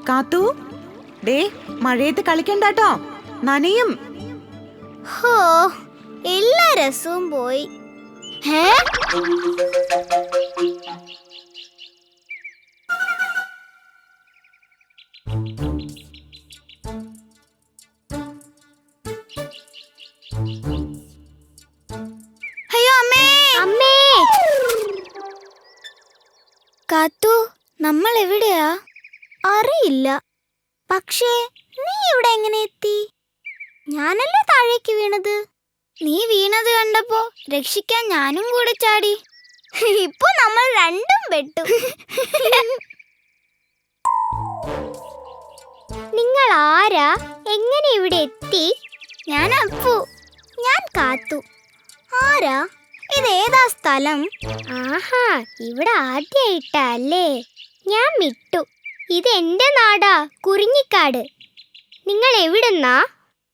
കാത്തു, ദേ മഴയത്ത് കളിക്കണ്ടാട്ടോ, നനയും. ഹോ, എല്ലാ രസവും പോയി. അയ്യോ അമ്മേ, അമ്മേ. കാത്തു, നമ്മൾ എവിടെയാ? അറിയില്ല. പക്ഷേ നീ ഇവിടെ എങ്ങനെ എത്തി? ഞാനല്ലേ താഴേക്ക് വീണത്. നീ വീണത് കണ്ടപ്പോ രക്ഷിക്കാൻ ഞാനും കൂടെ ചാടി. ഇപ്പൊ നമ്മൾ രണ്ടും പെട്ടു. നിങ്ങൾ ആരാ? എങ്ങനെ ഇവിടെ എത്തി? ഞാൻ അപ്പു. ഞാൻ കാത്തു. ആരാ? ഇതേതാ സ്ഥലം? ആഹാ, ഇവിടെ ആദ്യായിട്ടല്ലേ. ഞാൻ മിട്ടു. ഇത് എന്റെ നാടാ, കുറിഞ്ഞിക്കാട്. നിങ്ങൾ എവിടുന്നാ?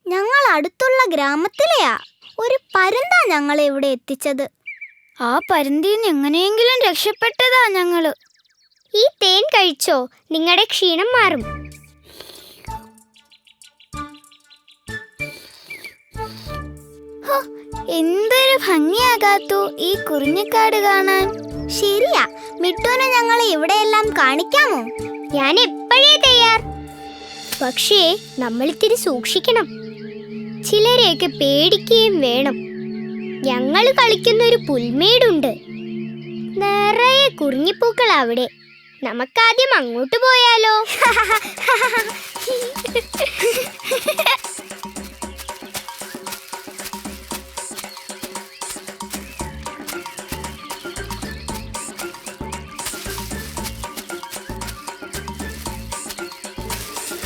ഞങ്ങൾ അടുത്തുള്ള ഗ്രാമത്തിലെയാ. ഒരു പരുന്താ ഞങ്ങളെ ഇവിടെ എത്തിച്ചത്. ആ പരുന്തിന്ന് എങ്ങനെയെങ്കിലും രക്ഷപ്പെട്ടതാ ഞങ്ങള്. ഈ തേൻ കഴിച്ചോ, നിങ്ങളുടെ ക്ഷീണം മാറും. എന്തൊരു ഭംഗിയാകാത്തു ഈ കുറിഞ്ഞിക്കാട് കാണാൻ. ശരിയാ, മിട്ടുവിനെ ഞങ്ങളെ ഇവിടെയെല്ലാം കാണിക്കാമോ? ഞാൻ എപ്പോഴേ തയ്യാർ. പക്ഷേ നമ്മളിത്തിരി സൂക്ഷിക്കണം. ചിലരെയൊക്കെ പേടിക്കുകയും വേണം. ഞങ്ങൾ കളിക്കുന്ന ഒരു പുൽമേടുണ്ട്, നിറയെ കുറിഞ്ഞിപ്പൂക്കൾ അവിടെ. നമുക്കാദ്യം അങ്ങോട്ട് പോയാലോ?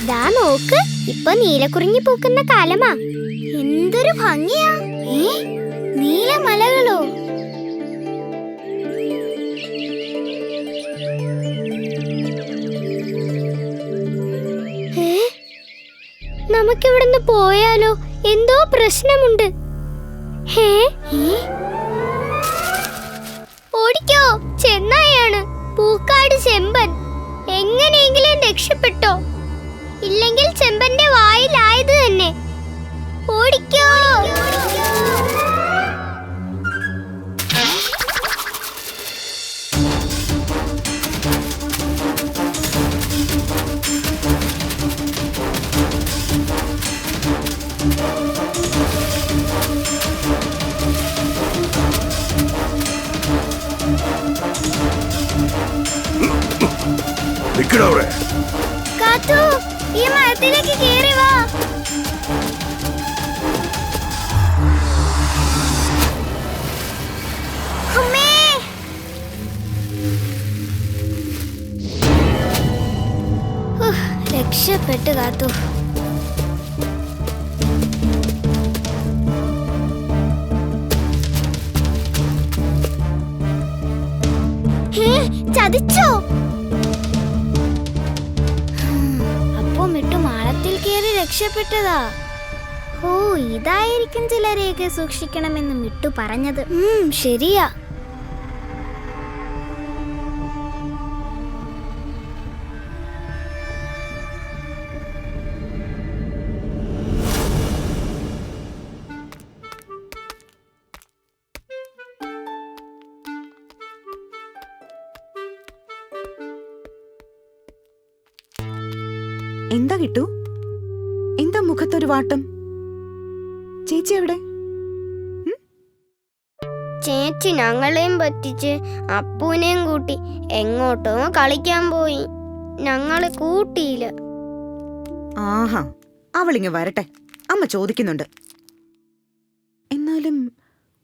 ദാ നോക്ക്, ഇപ്പൊ നീലക്കുറിഞ്ഞി പൂക്കുന്ന കാലമാ. എന്തൊരു ഭംഗിയാ! നീലമലകളോ? നമുക്കിവിടുന്ന് പോയാലോ? എന്തോ പ്രശ്നമുണ്ട്. ഓടിക്കോ, ചെന്നായാണ് പൂക്കാട് ചെമ്പൻ. എങ്ങനെയെങ്കിലും രക്ഷപ്പെട്ടോ, ഇല്ലെങ്കിൽ ചെമ്പന്റെ വായിലായത് തന്നെ. ഓടിക്കോ. കാത്തു, ഈ മരത്തിലേക്ക് കേറി വാ. അമ്മേ, രക്ഷപ്പെട്ടു കാത്തു. ചതിച്ചോ? മിട്ടു മാളത്തിൽ കയറി രക്ഷപ്പെട്ടതാ. ഓ, ഇതായിരിക്കും ചിലരെയൊക്കെ സൂക്ഷിക്കണമെന്ന് മിട്ടു പറഞ്ഞത്. ശരിയാ. എന്താ കിട്ടു? എന്താ മുഖത്തൊരു വാട്ടം? ചേച്ചി എവിടെ? ചേച്ചി ഞങ്ങളെയും പറ്റിച്ച് അപ്പൂനെയും കൂട്ടി എങ്ങോട്ടോ കളിക്കാൻ പോയി. ഞങ്ങളെ കൂട്ടിയില്ല. ആഹാ, അവളിങ്ങ് വരട്ടെ, അമ്മ ചോദിക്കുന്നുണ്ട്. എന്നാലും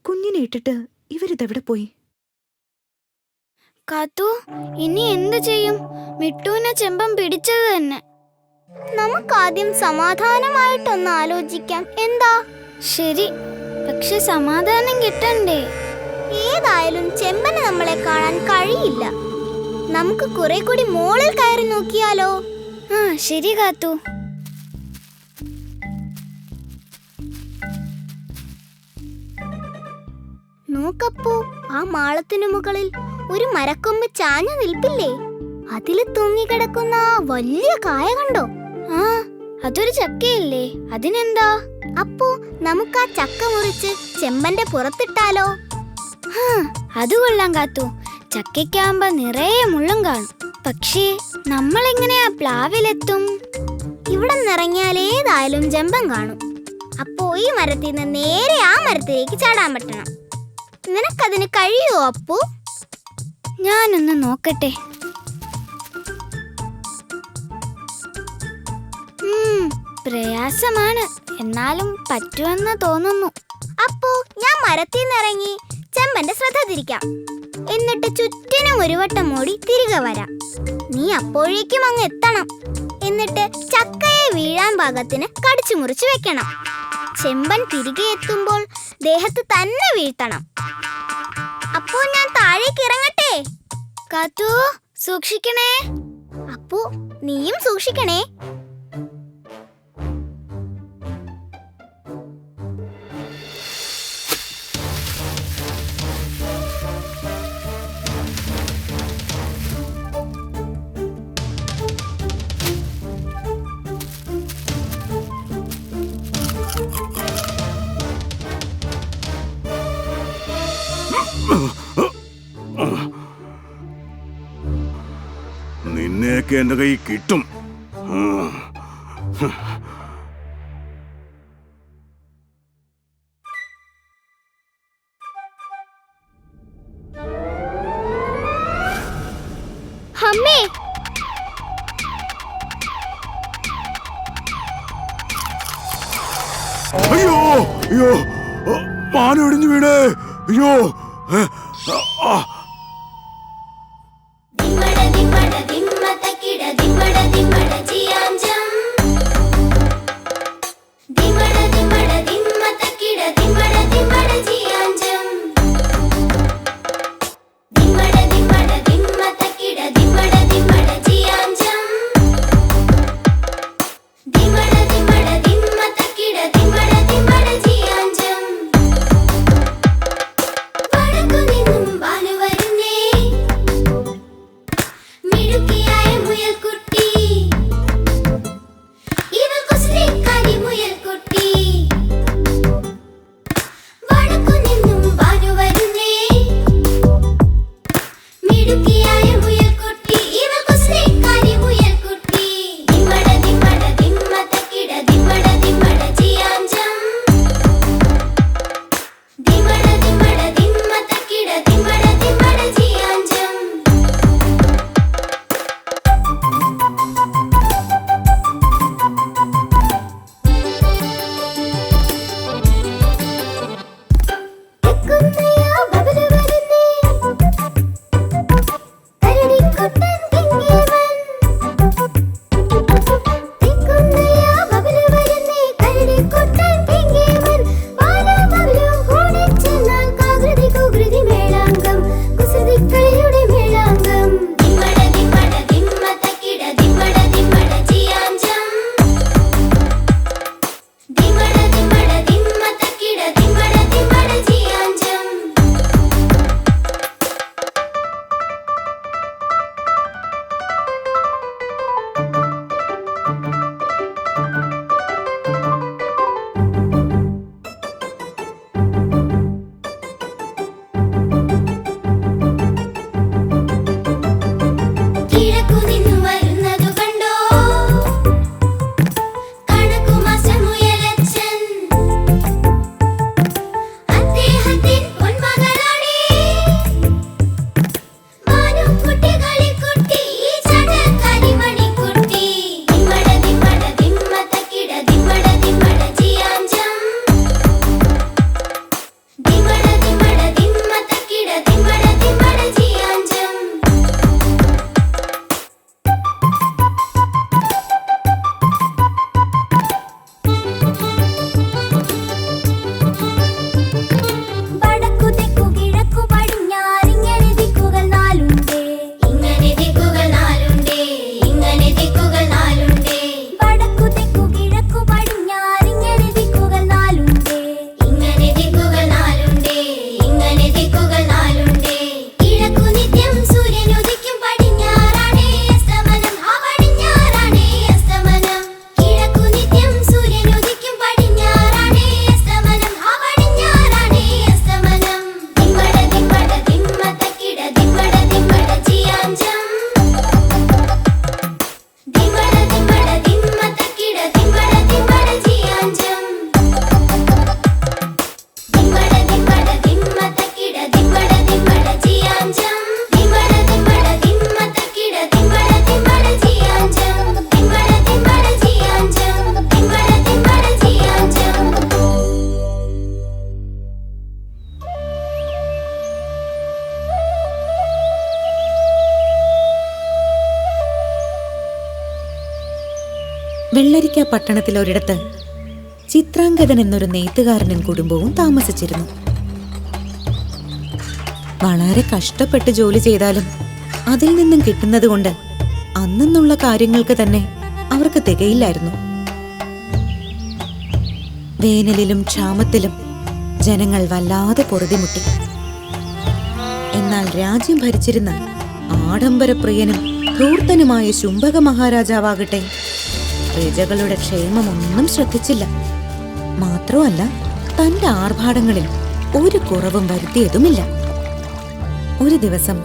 കുഞ്ഞിനെ ഇട്ടിട്ട് ഇവരിതെവിടെ പോയി? കാത്തു, ഇനി എന്ത് ചെയ്യും? മിട്ടുവിനെ ചെമ്പൻ പിടിച്ചത് തന്നെ. നമുക്കാദ്യം സമാധാനമായിട്ടൊന്ന് ആലോചിക്കാം. എന്താ? ശരി, പക്ഷെ സമാധാനം കിട്ടണ്ടേ? ഏതായാലും ചെമ്പന് നമ്മളെ കാണാൻ കഴിയില്ല. നമുക്ക് കുറെ കൂടി മോളിൽ കയറി നോക്കിയാലോ? ശരി കാത്തു. നോക്കപ്പോ, ആ മാളത്തിനു മുകളിൽ ഒരു മരക്കൊമ്പ് ചാഞ്ഞു നിൽപ്പില്ലേ? അതില് തൂങ്ങിക്കിടക്കുന്ന ആ വലിയ കായ കണ്ടോ? അതൊരു ചക്കയല്ലേ? അതിനെന്താ? അപ്പോ നമുക്ക് ആ ചക്ക മുറിച്ച് ചെമ്പന്റെ പുറത്തിട്ടാലോ? അത് കൊള്ളാം കാത്തു. ചക്കയ്ക്കാകുമ്പോ നിറയെ മുള്ളും കാണും. പക്ഷേ നമ്മളെങ്ങനെയാ പ്ലാവിലെത്തും? ഇവിടെ നിറങ്ങിയാൽ ഏതായാലും ചെമ്പൻ കാണും. അപ്പോ ഈ മരത്തിൽ നിന്ന് നേരെ ആ മരത്തിലേക്ക് ചാടാൻ പറ്റണം. നിനക്കതിന് കഴിയോ അപ്പു? ഞാനൊന്ന് നോക്കട്ടെ. പ്രയാസമാണ്, എന്നാലും പറ്റുമെന്ന് തോന്നുന്നു. അപ്പോ ഞാൻ മരത്തിൽ നിന്നിറങ്ങി ചെമ്പന്റെ ശ്രദ്ധ തിരിക്കാം. എന്നിട്ട് ചുറ്റിനും ഒരു വട്ടം ഓടി തിരികെ വരാം. നീ അപ്പോഴേക്കും അങ്ങ് എത്തണം. എന്നിട്ട് ചക്കയെ വീഴാൻ പാകത്തിന് കടിച്ചു മുറിച്ച് വെക്കണം. ചെമ്പൻ തിരികെ എത്തുമ്പോൾ ദേഹത്ത് തന്നെ വീഴ്ത്തണം. അപ്പോ ഞാൻ താഴേക്ക് ഇറങ്ങട്ടെ? കാത്തു, സൂക്ഷിക്കണേ. അപ്പോ നീയും സൂക്ഷിക്കണേ. നിന്നെയൊക്കെ എന്റെ കൈ കിട്ടും. അമ്മേ, അയ്യോ അയ്യോ, മാന ഒടിഞ്ഞു വീണേ. അയ്യോ, വെള്ളരിക്ക പട്ടണത്തിൽ ഒരിടത്ത് ചിത്രാംഗതൻ എന്നൊരു നെയ്ത്തുകാരനും കുടുംബവും താമസിച്ചിരുന്നു. വളരെ കഷ്ടപ്പെട്ട് ജോലി ചെയ്താലും അതിൽ നിന്നും കിട്ടുന്നത് കൊണ്ട് അന്നുള്ള കാര്യങ്ങൾക്ക് തന്നെ അവർക്ക് തികയില്ലായിരുന്നു. വേനലിലും ക്ഷാമത്തിലും ജനങ്ങൾ വല്ലാതെ പൊറുതിമുട്ടി. എന്നാൽ രാജ്യം ഭരിച്ചിരുന്ന ആഡംബരപ്രിയനും ധൂർത്തനുമായ ശുംഭക മഹാരാജാവാകട്ടെ പ്രജകളുടെ ക്ഷേമമൊന്നും ശ്രദ്ധിച്ചില്ല. മാത്രമല്ല, തന്റെ ആർഭാടങ്ങളിൽ ഒരു കുറവും വരുത്തിയതുമില്ല. ഒരു ദിവസം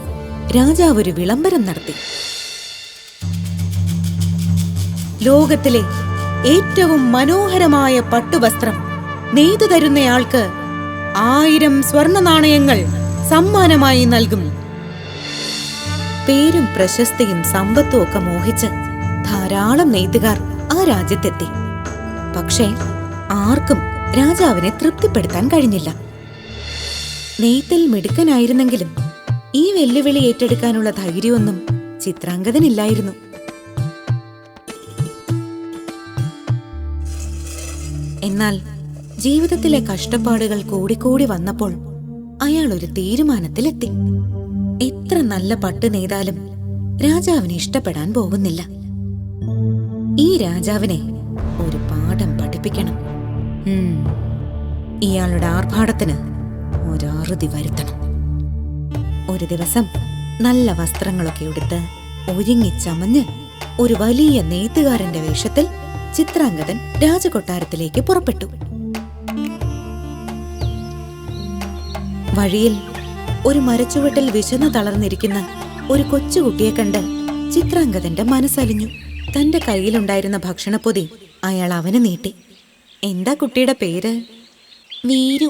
രാജാവ് ഒരു വിളംബരം നടത്തി. ലോകത്തിലെ ഏറ്റവും മനോഹരമായ പട്ടുവസ്ത്രം നെയ്തു തരുന്നയാൾക്ക് 1000 സ്വർണ്ണ നാണയങ്ങൾ സമ്മാനമായി നൽകും. പേരും പ്രശസ്തിയും സമ്പത്തും ഒക്കെ മോഹിച്ച് ധാരാളം നെയ്ത്തുകാർ ആ രാജ്യത്തെത്തി. പക്ഷേ ആർക്കും രാജാവിനെ തൃപ്തിപ്പെടുത്താൻ കഴിഞ്ഞില്ല. നെയ്ത്തിൽ മിടുക്കനായിരുന്നെങ്കിലും ഈ വെല്ലുവിളി ഏറ്റെടുക്കാനുള്ള ധൈര്യമൊന്നും ചിത്രാംഗദനില്ലായിരുന്നു. എന്നാൽ ജീവിതത്തിലെ കഷ്ടപ്പാടുകൾ കൂടിക്കൂടി വന്നപ്പോൾ അയാൾ ഒരു തീരുമാനത്തിലെത്തി. എത്ര നല്ല പട്ട് നെയ്താലും രാജാവിനെ ഇഷ്ടപ്പെടാൻ പോകുന്നില്ല. ഈ രാജാവിനെ ഒരു പാഠം പഠിപ്പിക്കണം. ഇയാളുടെ ആർഭാടത്തിന് ഒരറുതി വരുത്തണം. ഒരു ദിവസം നല്ല വസ്ത്രങ്ങളൊക്കെ ഉടുത്ത് ഒരുങ്ങിച്ചമഞ്ഞ് ഒരു വലിയ നെയ്ത്തുകാരന്റെ വേഷത്തിൽ ചിത്രാംഗദൻ രാജകൊട്ടാരത്തിലേക്ക് പുറപ്പെട്ടു. വഴിയിൽ ഒരു മരച്ചുവട്ടിൽ വിശന്നു തളർന്നിരിക്കുന്ന ഒരു കൊച്ചുകുട്ടിയെ കണ്ട് ചിത്രാംഗദന്റെ മനസ്സലിഞ്ഞു. തന്റെ കയ്യിലുണ്ടായിരുന്ന ഭക്ഷണപ്പൊതി അയാൾ അവന് നീട്ടി. എന്താ കുട്ടിയുടെ പേര്? വീരു.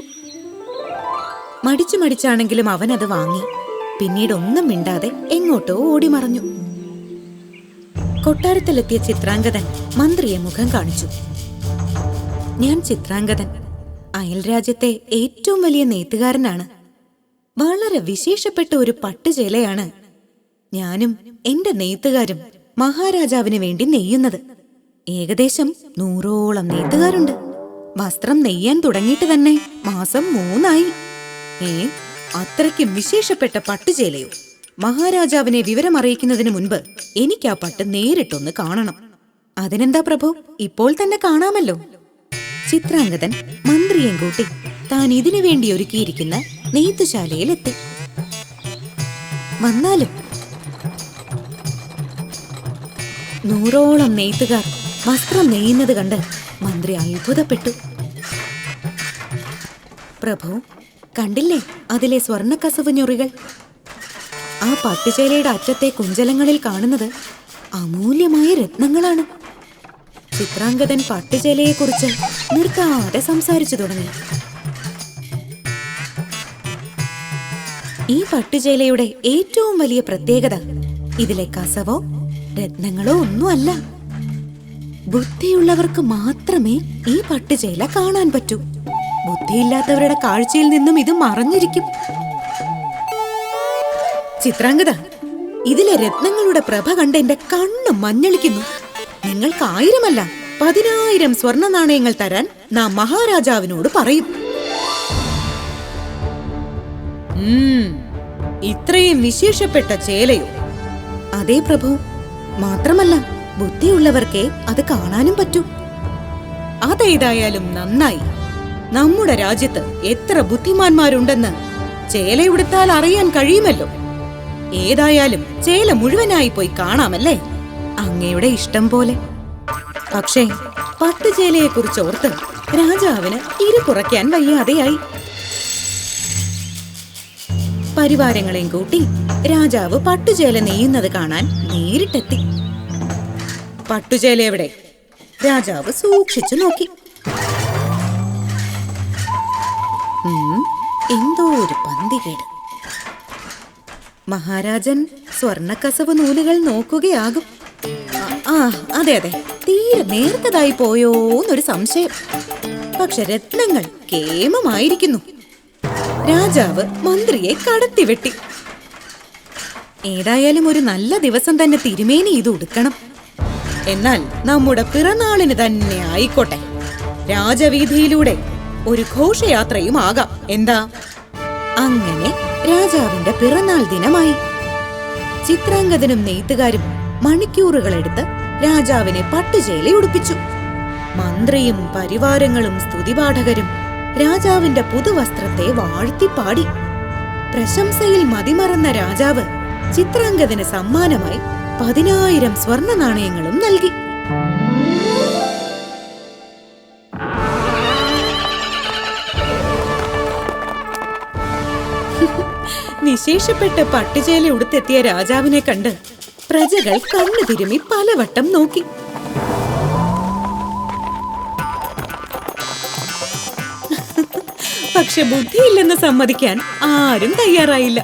മടിച്ചാണെങ്കിലും അവൻ അത് വാങ്ങി. പിന്നീട് ഒന്നും മിണ്ടാതെ എങ്ങോട്ടോ ഓടി മറഞ്ഞു. കൊട്ടാരത്തിലെത്തിയ ചിത്രാംഗദൻ മന്ത്രിയെ മുഖം കാണിച്ചു. ഞാൻ ചിത്രാംഗദൻ, അയൽ രാജ്യത്തെ ഏറ്റവും വലിയ നെയ്ത്തുകാരനാണ്. വളരെ വിശേഷപ്പെട്ട ഒരു പട്ടുചേലയാണ് ഞാനും എന്റെ നെയ്ത്തുകാരും മഹാരാജാവിന് വേണ്ടി നെയ്യുന്നത്. ഏകദേശം 100ഓളം നെയ്ത്തുകാരുണ്ട്. വസ്ത്രം നെയ്യാൻ തുടങ്ങിയിട്ട് തന്നെ മാസം 3 അത്രയ്ക്കും വിശേഷപ്പെട്ട പട്ടുചേലയോ? മഹാരാജാവിനെ വിവരമറിയിക്കുന്നതിന് മുൻപ് എനിക്ക് ആ പട്ട് നേരിട്ടൊന്ന് കാണണം. അതിനെന്താ പ്രഭു, ഇപ്പോൾ തന്നെ കാണാമല്ലോ. ചിത്രാംഗദൻ മന്ത്രിയെ കൂട്ടി താൻ ഇതിനു വേണ്ടി ഒരുക്കിയിരിക്കുന്ന നെയ്ത്തുശാലയിലെത്തി. വന്നാലും 100ഓളം നെയ്ത്തുകാർ വസ്ത്രം നെയ്യുന്നത് കണ്ട് മന്ത്രി അത്ഭുതപ്പെട്ടു. പ്രഭു, കണ്ടില്ലേ അതിലെ സ്വർണ്ണക്കസവ് ഞൊറികൾ? ആ പട്ടുചേലയുടെ അറ്റത്തെ കുഞ്ചലങ്ങളിൽ കാണുന്നത് അമൂല്യമായ രത്നങ്ങളാണ്. ചിത്രാംഗദൻ പട്ടുചേലയെക്കുറിച്ച് നിർത്താതെ സംസാരിച്ചു തുടങ്ങി. ഈ പട്ടുചേലയുടെ ഏറ്റവും വലിയ പ്രത്യേകത ഇതിലെ കസവോ രത്നങ്ങളോ ഒന്നുമല്ല. ബുദ്ധിയുള്ളവർക്ക് മാത്രമേ ഈ പട്ടുചേല കാണാൻ പറ്റൂ. ബുദ്ധിയില്ലാത്തവരുടെ കാഴ്ചയിൽ നിന്നും ഇത് മറഞ്ഞിരിക്കും. ചിത്രാംഗദ, ഇതിലെ രത്നങ്ങളുടെ പ്രഭ കണ്ട് എന്റെ കണ്ണ് മഞ്ഞളിക്കുന്നു. നിങ്ങൾക്ക് 1000 10,000 സ്വർണ്ണ നാണയങ്ങൾ തരാൻ നാം മഹാരാജാവിനോട് പറയും. ഇത്രയും വിശേഷപ്പെട്ട ചേലയോ? അതേ പ്രഭു. മാത്രമല്ല, ബുദ്ധിയുള്ളവർക്കേ അത് കാണാനും പറ്റൂ. അതേതായാലും നന്നായി. നമ്മുടെ രാജ്യത്ത് എത്ര ബുദ്ധിമാന്മാരുണ്ടെന്ന് ചേലയുടുത്താൽ അറിയാൻ കഴിയുമല്ലോ. ഏതായാലും ചേല മുഴുവനായി പോയി കാണാമല്ലേ? അങ്ങയുടെ ഇഷ്ടം പോലെ. പക്ഷേ പട്ടുചേലയെ കുറിച്ച് ഓർത്ത് രാജാവിന് ഇരു കുറയ്ക്കാൻ വയ്യാതെയായി. പരിവാരങ്ങളെയും കൂട്ടി രാജാവ് പട്ടുചേല നെയ്യുന്നത് കാണാൻ നേരിട്ടെത്തി. പട്ടുചേല എവിടെ? രാജാവ് സൂക്ഷിച്ചു നോക്കി. എന്തോ ഒരു പന്തികേട്. മഹാരാജൻ സ്വർണ്ണക്കസവ് നൂലുകൾ നോക്കുകയാകും. അതെ, തീരെ നേർത്തതായി പോയോന്നൊരു സംശയം. പക്ഷെ രത്നങ്ങൾ കേമമായിരിക്കുന്നു. രാജാവ് മന്ത്രിയെ കടത്തിവെട്ടി. ഏതായാലും ഒരു നല്ല ദിവസം തന്നെ തിരുമേനി ഇത് ഉടുക്കണം. എന്നാൽ നമ്മുടെ പിറന്നാളിന് തന്നെ ആയിക്കോട്ടെ. രാജവീഥിയിലൂടെ ഒരു ഘോഷയാത്രയും ആകാം. എന്താ? അങ്ങനെ രാജാവിന്റെ പിറന്നാൾ ദിനമായി. ചിത്രാംഗദനും നെയ്ത്തുകാരും മണിക്കൂറുകളെടുത്ത് രാജാവിനെ പട്ടുചേല ഉടുപ്പിച്ചു. മന്ത്രിയും പരിവാരങ്ങളും സ്തുതിപാഠകരും രാജാവിന്റെ പുതുവസ്ത്രത്തെ വാഴ്ത്തിപ്പാടി. പ്രശംസയിൽ മതിമറന്ന രാജാവ് ചിത്രാംഗദന് സമ്മാനമായി 10,000 സ്വർണ്ണ നാണയങ്ങളും നൽകി. വിശേഷപ്പെട്ട പട്ടുചേല ഉടുത്തെത്തിയ രാജാവിനെ കണ്ട് പ്രജകൾ കണ്ണു തിരുമി പലവട്ടം നോക്കി. പക്ഷെ ബുദ്ധിയില്ലെന്ന് സമ്മതിക്കാൻ ആരും തയ്യാറായില്ല.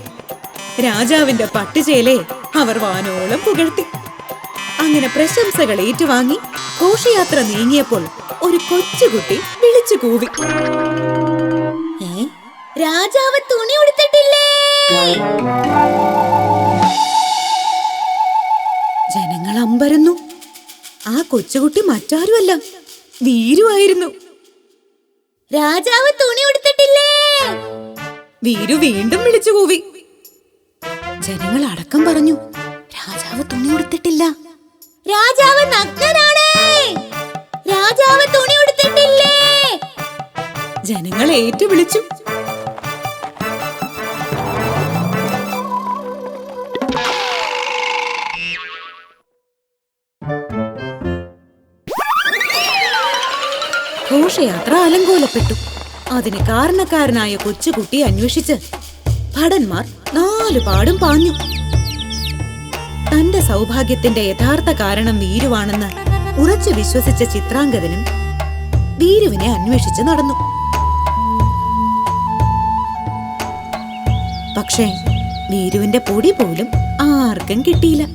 രാജാവിന്റെ പട്ടുചേലയെ അവർ വാനോളം പുകഴ്ത്തി. അങ്ങനെ പ്രശംസകൾ ഏറ്റുവാങ്ങി ഘോഷയാത്ര നീങ്ങിയപ്പോൾ ഒരു കൊച്ചുകുട്ടി വിളിച്ചു കൂവി, രാജാവ് തുണി ഉടുത്തിട്ടില്ലേ? ജനങ്ങൾ അമ്പരന്നു. ആ കൊച്ചുകുട്ടി മറ്റാരുമല്ല, വീരുവായിരുന്നു. രാജാവ് തുണി ഉടുത്തിട്ടില്ലേ? വീരു വീണ്ടും വിളിച്ചു കൂവി. ജനങ്ങൾ അടക്കം പറഞ്ഞു, രാജാവ് തുണി ഉടുത്തിട്ടില്ല. രാജാവ് നഗ്നനാണ്. രാജാവ് തുണി ഉടുത്തിട്ടില്ലേ? ജനങ്ങൾ ഏറ്റുവിളിച്ചു. ഘോഷയാത്ര അലങ്കോലപ്പെട്ടു. അതിന് കാരണക്കാരനായ കൊച്ചുകുട്ടിയെ അന്വേഷിച്ച് ഭടന്മാർ 4 പാടും പാഞ്ഞു. തന്റെ സൗഭാഗ്യത്തിന്റെ യഥാർത്ഥ കാരണം വീരുവാണെന്ന് ഉറച്ചു വിശ്വസിച്ച ചിത്രാംഗദനും വീരുവിനെ അന്വേഷിച്ച് നടന്നു. പക്ഷേ വീരുവിന്റെ പൊടി പോലും ആർക്കും കിട്ടിയില്ല.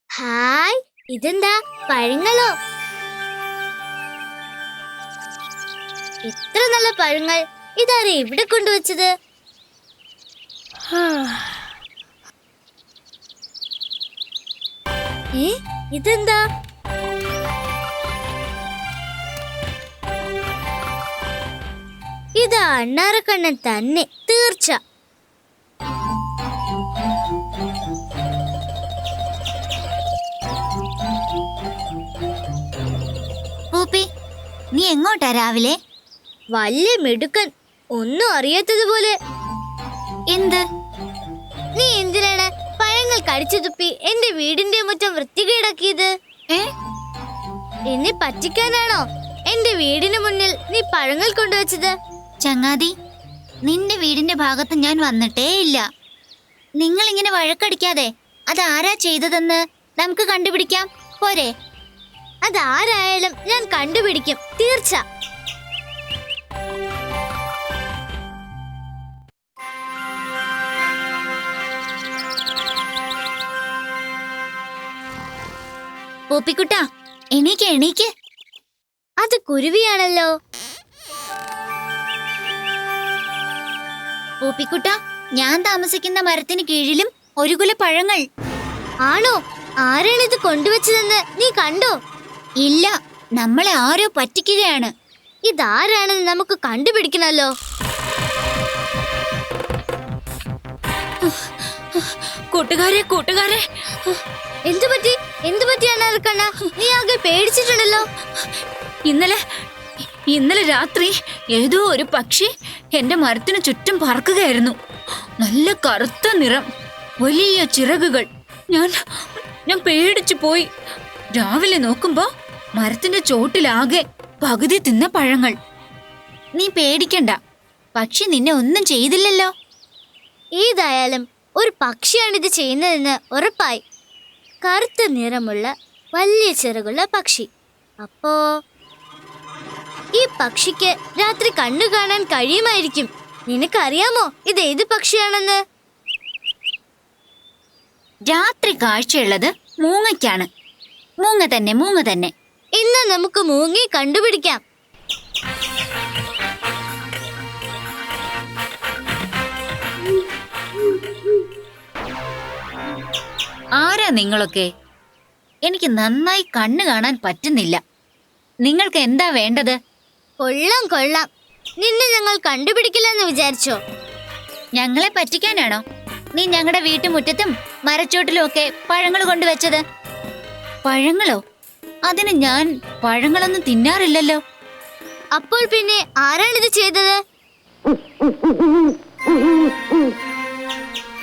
ഹായ്, ഇതെന്താ പഴങ്ങളോ? എത്ര നല്ല പഴങ്ങൾ! ഇതാരെ ഇവിടെ കൊണ്ടുവച്ചത്? ഇതെന്താ? ഇത് അണ്ണാറക്കണ്ണൻ തന്നെ, തീർച്ച. പൂപ്പി, നീ എങ്ങോട്ടാ രാവിലെ? വലിയ മിടുക്കൻ, ഒന്നും അറിയാത്തതുപോലെ. എന്ത്? നീ എന്തിനാണ് പഴങ്ങൾ കടിച്ചു തുപ്പി എന്റെ വീടിന്റെ മുറ്റം വൃത്തികേടാക്കിയത്? എന്നെ പറ്റിക്കാനാണോ എന്റെ വീടിന് മുന്നിൽ നീ പഴങ്ങൾ കൊണ്ടുവച്ചത്? ചങ്ങാതി, നിന്റെ വീടിന്റെ ഭാഗത്ത് ഞാൻ വന്നിട്ടേ ഇല്ല. നിങ്ങൾ ഇങ്ങനെ വഴക്കടിക്കാതെ അതാരാ ചെയ്തതെന്ന് നമുക്ക് കണ്ടുപിടിക്കാം, പോരെ? അതാരായാലും ഞാൻ കണ്ടുപിടിക്കും, തീർച്ച. പൂപ്പിക്കുട്ടാ, എണീക്ക് എണീക്ക്. അത് കുരുവിയാണല്ലോ. പൂപ്പിക്കുട്ടാ, ഞാൻ താമസിക്കുന്ന മരത്തിന് കീഴിലും ഒരു കുല പഴങ്ങൾ. ആണോ? ആരാണിത് കൊണ്ടുവച്ചതെന്ന് നീ കണ്ടോ? ഇല്ല, നമ്മളെ ആരോ പറ്റിക്കുകയാണ്. ഇതാരാണെന്ന് നമുക്ക് കണ്ടുപിടിക്കണല്ലോ. കൂട്ടുകാരെ, കൂട്ടുകാരെ, എന്തുപറ്റി? എന്തുപറ്റിയാണ് അറക്കണ്ണ? നീ ആകെ പേടിച്ചിട്ടുണ്ടല്ലോ. ഇന്നലെ രാത്രി ഏതോ ഒരു പക്ഷി എന്റെ മരത്തിന് ചുറ്റും പറക്കുകയായിരുന്നു. നല്ല കറുത്ത നിറം, വലിയ ചിറകുകൾ. ഞാൻ പേടിച്ചു പോയി. രാവിലെ നോക്കുമ്പോ മരത്തിന്റെ ചോട്ടിലാകെ പകുതി തിന്ന പഴങ്ങൾ. നീ പേടിക്കണ്ട, പക്ഷി നിന്നെ ഒന്നും ചെയ്തില്ലല്ലോ. ഏതായാലും ഒരു പക്ഷിയാണിത് ചെയ്യുന്നതെന്ന് ഉറപ്പായി. കറുത്ത നിറമുള്ള വലിയ ചിറകുള്ള പക്ഷി. അപ്പോ ഈ പക്ഷിക്ക് രാത്രി കണ്ണു കാണാൻ കഴിയുമായിരിക്കും. നിനക്കറിയാമോ ഇത് ഏത് പക്ഷിയാണെന്ന്? രാത്രി കാഴ്ചയുള്ളത് മൂങ്ങയ്ക്കാണ്. മൂങ്ങ തന്നെ, മൂങ്ങ തന്നെ. ഇന്ന് നമുക്ക് മൂങ്ങയെ കണ്ടുപിടിക്കാം. ആരാ നിങ്ങളൊക്കെ? എനിക്ക് നന്നായി കണ്ണു കാണാൻ പറ്റുന്നില്ല. നിങ്ങൾക്ക് എന്താ വേണ്ടത്? കൊള്ളാം കൊള്ളാം, നിന്നെ ഞങ്ങൾ കണ്ടുപിടിക്കില്ലെന്ന് വിചാരിച്ചോ? ഞങ്ങളെ പറ്റിക്കാനാണോ നീ ഞങ്ങളുടെ വീട്ടുമുറ്റത്തും മരച്ചോട്ടിലും ഒക്കെ പഴങ്ങൾ കൊണ്ടുവച്ചത്? പഴങ്ങളോ? അതിന് ഞാൻ പഴങ്ങളൊന്നും തിന്നാറില്ലല്ലോ. അപ്പോൾ പിന്നെ ആരാണിത് ചെയ്തത്?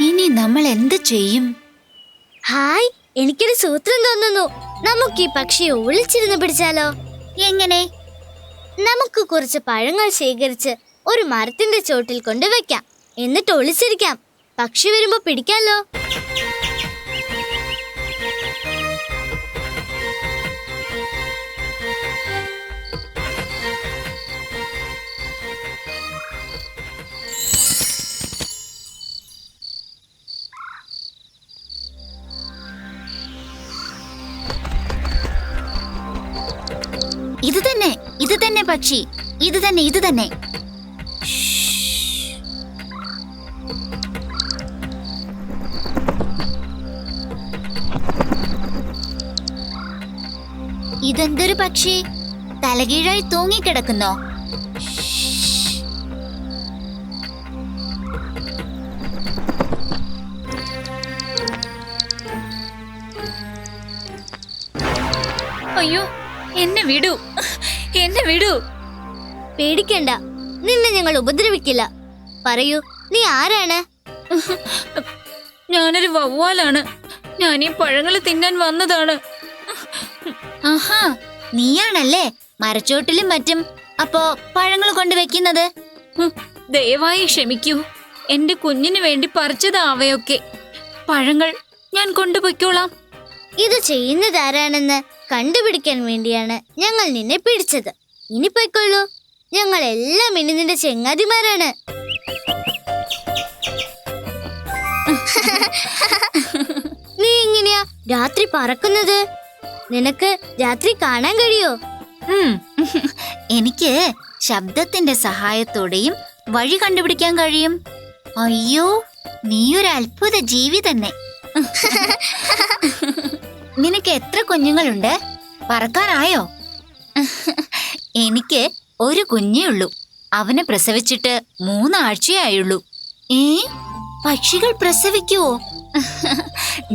ഇനി നമ്മൾ എന്ത് ചെയ്യും? ഹായ്, എനിക്കൊരു സൂത്രം തോന്നുന്നു. നമുക്ക് ഈ പക്ഷിയെ ഒളിച്ചിരുന്ന് പിടിച്ചാലോ? എങ്ങനെ? നമുക്ക് കുറച്ച് പഴങ്ങൾ ശേഖരിച്ച് ഒരു മരത്തിന്റെ ചോട്ടിൽ കൊണ്ടുവയ്ക്കാം. എന്നിട്ട് ഒളിച്ചിരിക്കാം. പക്ഷി വരുമ്പോ പിടിക്കാലോ. ഇത് തന്നെ പക്ഷി, ഇത് തന്നെ. ഇതെന്തൊരു പക്ഷി? തലകീഴായി തൂങ്ങിക്കിടക്കുന്നോ? അയ്യോ, എന്നെ വിടൂ. പേടിക്കണ്ട, നിന്നെ ഞങ്ങൾ ഉപദ്രവിക്കില്ല. പറയൂ, നീ ആരാണ്? ഞാനൊരു വവ്വാലാണ്. ഞാൻ ഈ പഴങ്ങൾ തിന്നാൻ വന്നതാണ്. ആഹാ, നീയാണല്ലേ മരച്ചോട്ടിലും മറ്റും അപ്പോ പഴങ്ങൾ കൊണ്ടുവെക്കുന്നത്? ദയവായി ക്ഷമിക്കൂ, എന്റെ കുഞ്ഞിന് വേണ്ടി പറിച്ചതാവയൊക്കെ. പഴങ്ങൾ ഞാൻ കൊണ്ടുപോയിക്കോളാം. ഇത് ചെയ്യുന്നതാരാണെന്ന് കണ്ടുപിടിക്കാൻ വേണ്ടിയാണ് ഞങ്ങൾ നിന്നെ പിടിച്ചത്. ഇനി പോയിക്കൊള്ളൂ, ഞങ്ങൾ എല്ലാം ഇനി നിന്റെ ചെങ്ങാതിമാരാണ്. നീ എങ്ങനെയാ രാത്രി പറക്കുന്നത്? നിനക്ക് രാത്രി കാണാൻ കഴിയോ? എനിക്ക് ശബ്ദത്തിന്റെ സഹായത്തോടെയും വഴി കണ്ടുപിടിക്കാൻ കഴിയും. അയ്യോ, നീയൊരു അത്ഭുത ജീവി തന്നെ. നിനക്ക് എത്ര കുഞ്ഞുങ്ങളുണ്ട്? പറക്കാനായോ? എനിക്ക് ഒരു കുഞ്ഞേ ഉള്ളൂ. അവനെ പ്രസവിച്ചിട്ട് 3 ആഴ്ചയായുള്ളൂ. പക്ഷികൾ പ്രസവിക്കുവോ?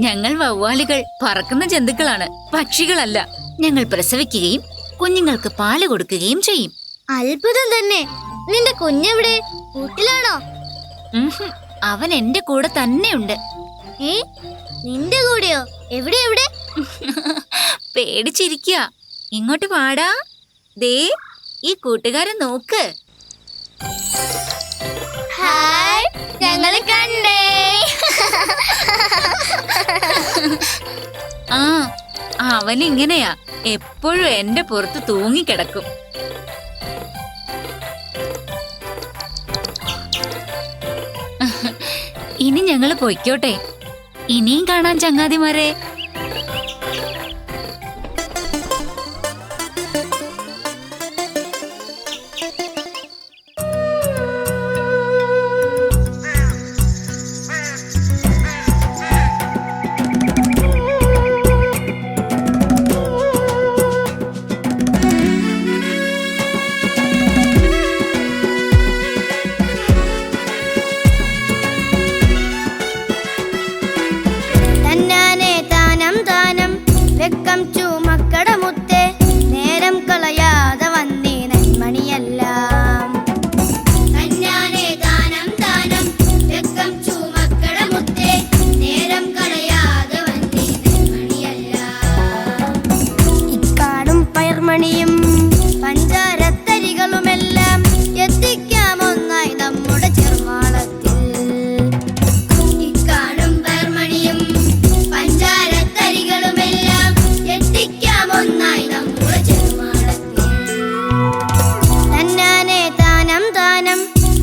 ഞങ്ങൾ വവ്വാലുകൾ പറക്കുന്ന ജന്തുക്കളാണ്, പക്ഷികളല്ല. ഞങ്ങൾ പ്രസവിക്കുകയും കുഞ്ഞുങ്ങൾക്ക് പാല് കൊടുക്കുകയും ചെയ്യും. അത്ഭുതം തന്നെ. നിന്റെ കുഞ്ഞെവിടെ? കൂട്ടിലാണോ? അവൻ എന്റെ കൂടെ തന്നെയുണ്ട്. നിന്റെ കൂടെയോ? എവിടെ എവിടെ? പേടിച്ചിരിക്കുക. ഇങ്ങോട്ട് പാടാ. ദേ, ഈ കൂട്ടുകാരെ നോക്ക്. ഹായ്, ഞങ്ങളെ കണ്ടേ. അവനിങ്ങനെയാ, എപ്പോഴും എന്റെ പുറത്ത് തൂങ്ങിക്കിടക്കും. ഇനി ഞങ്ങള് പൊയ്ക്കോട്ടെ. ഇനിയും കാണാൻ ചങ്ങാതിമാരെ. തന്നാനെ താൻ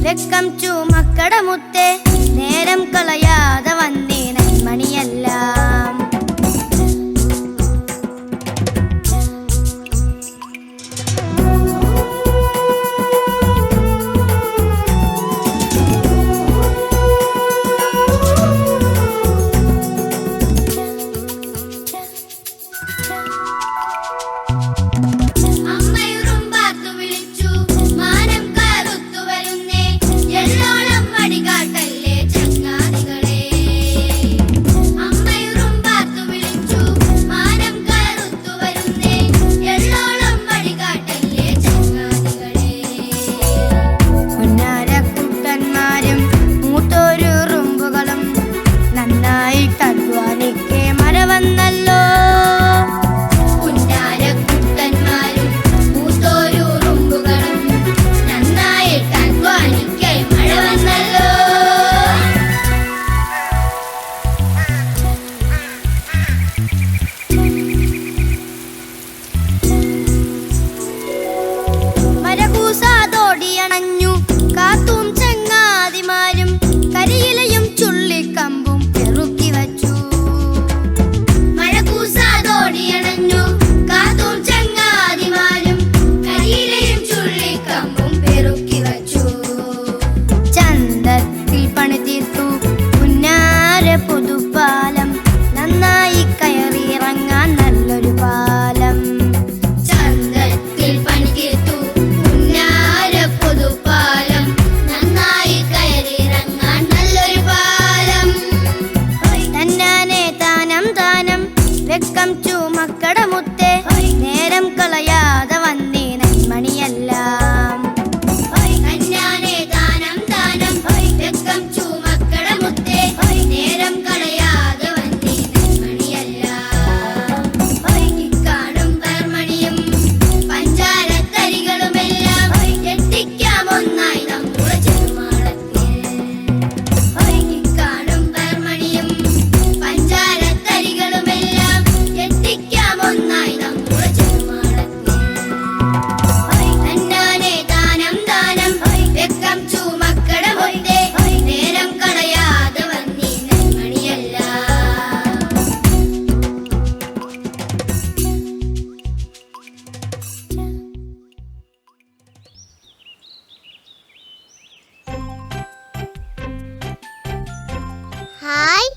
വെക്കം ചു മക്കട മുത്തേ നേരം കളയാതെ വന്നേ നന്മണിയെല്ലാം. ഹായ്,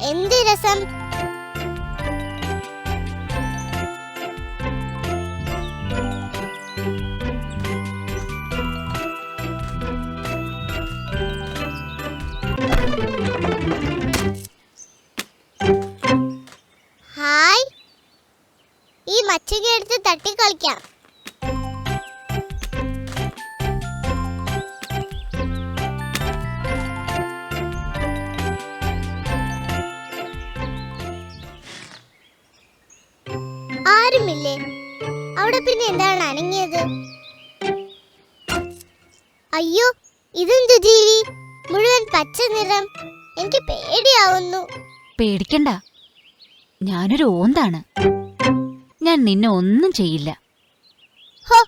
എന്ത് രസം. ഹായ്, ഈ മച്ചിക എടുത്ത് തട്ടിക്കളിക്കാം. ആരുമില്ലേ അവിടെ? പിന്നെ എന്താണ് അനങ്ങിയത്? അയ്യോ, ഇതെന്തു ജീവി? മുഴുവൻ പച്ച നിറം. എനിക്ക് പേടിയാവുന്നു. പേടിക്കണ്ട, ഞാനൊരു ഓന്താണ്. ഞാൻ നിന്നെ ഒന്നും ചെയ്യില്ല. ഹോ,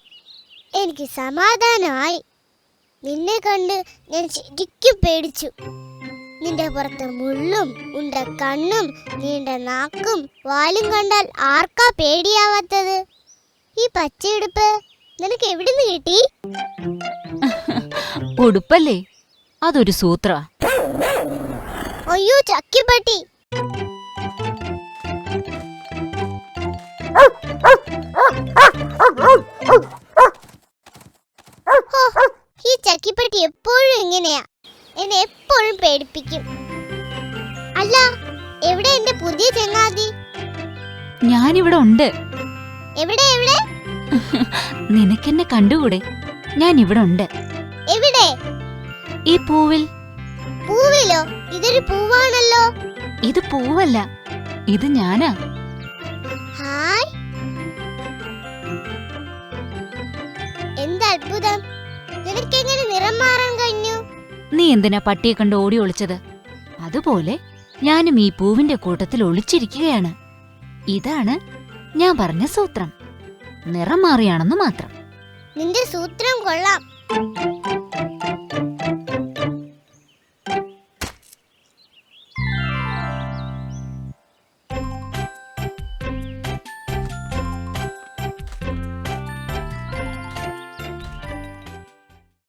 എനിക്ക് സമാധാനമായി. നിന്നെ കണ്ട് ഞാൻ ശരിക്കും പേടിച്ചു. നിന്റെ പുറത്ത് മുള്ളും ഉണ്ട കണ്ണും നീണ്ട നാക്കും വാലും കണ്ടാൽ ആർക്കാ പേടിയാവാത്തത്? ഈ പച്ചയുടുപ്പ് നിനക്ക് എവിടുന്ന് കിട്ടി? ഉടുപ്പല്ലേ, അതൊരു സൂത്ര. അയ്യോ ചക്കിപ്പട്ടി! ഈ ചക്കിപ്പട്ടി എപ്പോഴും ഇങ്ങനെയാ, എന്നെ എപ്പോഴും പേടിപ്പിക്കും. അല്ല, എവിടെ എന്റെ പുതിയ ചങ്ങാതി? ഞാനിവിടെ ഉണ്ട്. എവിടെ എവിടെ? നിനക്കെന്നെ കണ്ടുകൂടെ? ഞാൻ ഇവിടെ ഉണ്ട്. എവിടെ? ഈ പൂവിൽ. പൂവിലോ? ഇതൊരു പൂവാണല്ലോ. ഇത് പൂവല്ല, ഇത് ഞാനാ. ഹായ്, എന്ത് അത്ഭുതം! നിനക്കെങ്ങനെ നിറം മാറാൻ കഴിഞ്ഞു? നീ എന്തിനാ പട്ടിയെ കണ്ട് ഓടി ഒളിച്ചത്? അതുപോലെ ഞാനും ഈ പൂവിന്റെ കൂട്ടത്തിൽ ഒളിച്ചിരിക്കുകയാണ്. ഇതാണ് ഞാൻ പറഞ്ഞ സൂത്രം. നിറം മാറിയാണെന്ന് മാത്രം. നിന്റെ സൂത്രം കൊള്ളാം.